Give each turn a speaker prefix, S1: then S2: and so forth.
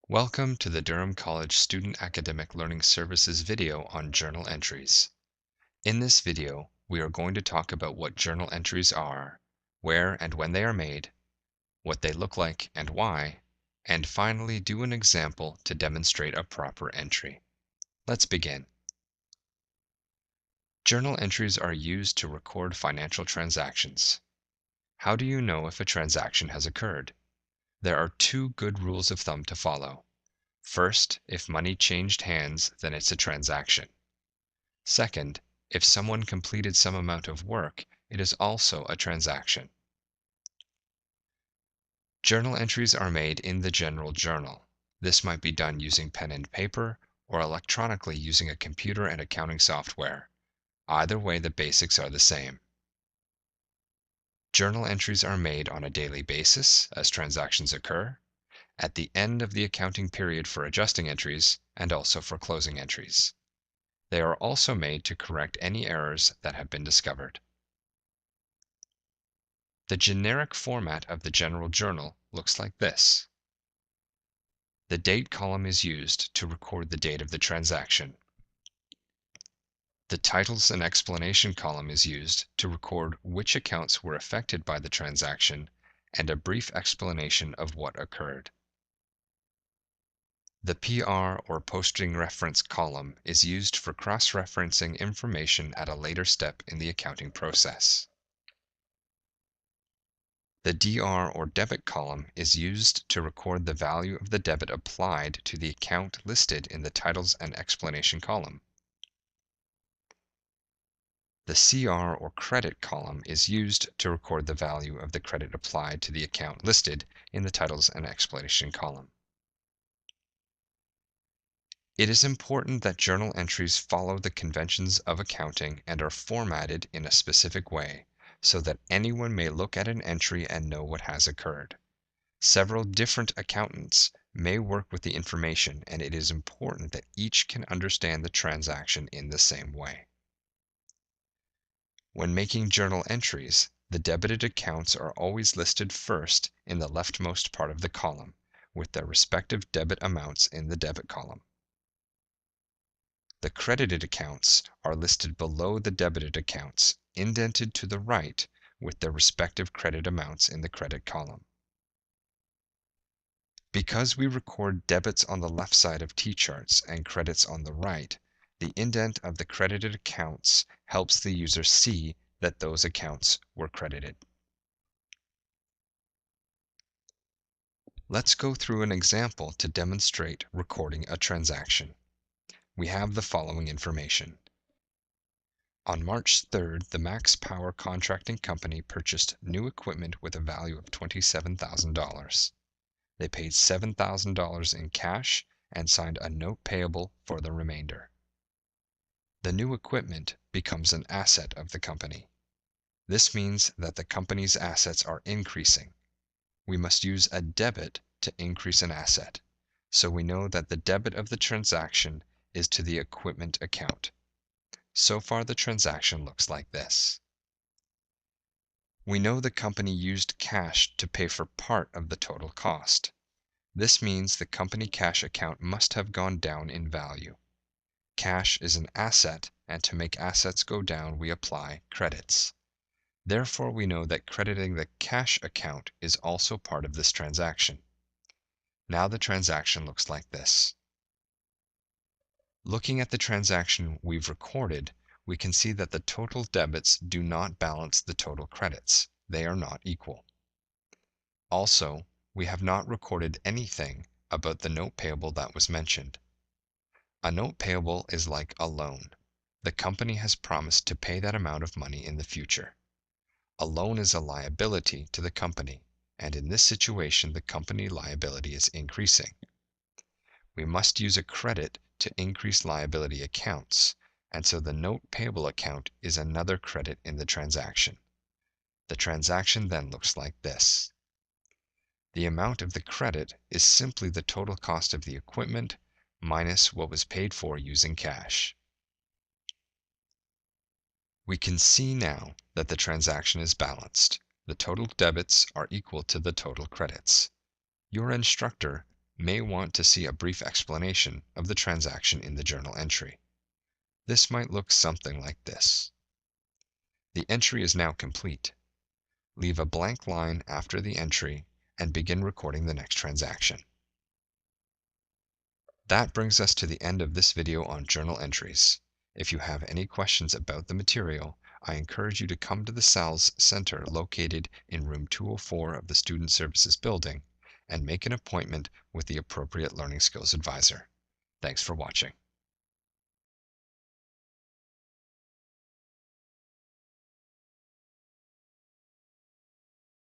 S1: Welcome to the Durham College Student Academic Learning Services video on journal entries. In this video, we are going to talk about what journal entries are, where and when they are made, what they look like and why, and finally do an example to demonstrate a proper entry. Let's begin. Journal entries are used to record financial transactions. How do you know if a transaction has occurred? There are two good rules of thumb to follow. First, if money changed hands, then it's a transaction. Second, if someone completed some amount of work, it is also a transaction. Journal entries are made in the general journal. This might be done using pen and paper or electronically using a computer and accounting software. Either way, the basics are the same. Journal entries are made on a daily basis as transactions occur, at the end of the accounting period for adjusting entries, and also for closing entries. They are also made to correct any errors that have been discovered. The generic format of the general journal looks like this. The date column is used to record the date of the transaction. The titles and explanation column is used to record which accounts were affected by the transaction and a brief explanation of what occurred. The PR or posting reference column is used for cross-referencing information at a later step in the accounting process. The DR or debit column is used to record the value of the debit applied to the account listed in the titles and explanation column. The CR or credit column is used to record the value of the credit applied to the account listed in the titles and explanation column. It is important that journal entries follow the conventions of accounting and are formatted in a specific way so that anyone may look at an entry and know what has occurred. Several different accountants may work with the information, and it is important that each can understand the transaction in the same way. When making journal entries, the debited accounts are always listed first in the leftmost part of the column, with their respective debit amounts in the debit column. The credited accounts are listed below the debited accounts, indented to the right, with their respective credit amounts in the credit column. Because we record debits on the left side of T-charts and credits on the right, the indent of the credited accounts helps the user see that those accounts were credited. Let's go through an example to demonstrate recording a transaction. We have the following information. On March 3rd, the Max Power Contracting Company purchased new equipment with a value of $27,000. They paid $7,000 in cash and signed a note payable for the remainder. The new equipment becomes an asset of the company. This means that the company's assets are increasing. We must use a debit to increase an asset, so we know that the debit of the transaction is to the equipment account. So far, the transaction looks like this. We know the company used cash to pay for part of the total cost. This means the company cash account must have gone down in value. Cash is an asset, and to make assets go down, we apply credits. Therefore, we know that crediting the cash account is also part of this transaction. Now the transaction looks like this. Looking at the transaction we've recorded, we can see that the total debits do not balance the total credits. They are not equal. Also, we have not recorded anything about the note payable that was mentioned. A note payable is like a loan. The company has promised to pay that amount of money in the future. A loan is a liability to the company, and in this situation, the company liability is increasing. We must use a credit to increase liability accounts, and so the note payable account is another credit in the transaction. The transaction then looks like this. The amount of the credit is simply the total cost of the equipment minus what was paid for using cash. We can see now that the transaction is balanced. The total debits are equal to the total credits. Your instructor may want to see a brief explanation of the transaction in the journal entry. This might look something like this. The entry is now complete. Leave a blank line after the entry and begin recording the next transaction. That brings us to the end of this video on journal entries. If you have any questions about the material, I encourage you to come to the SALS Center located in room 204 of the Student Services Building and make an appointment with the appropriate Learning Skills advisor. Thanks for watching.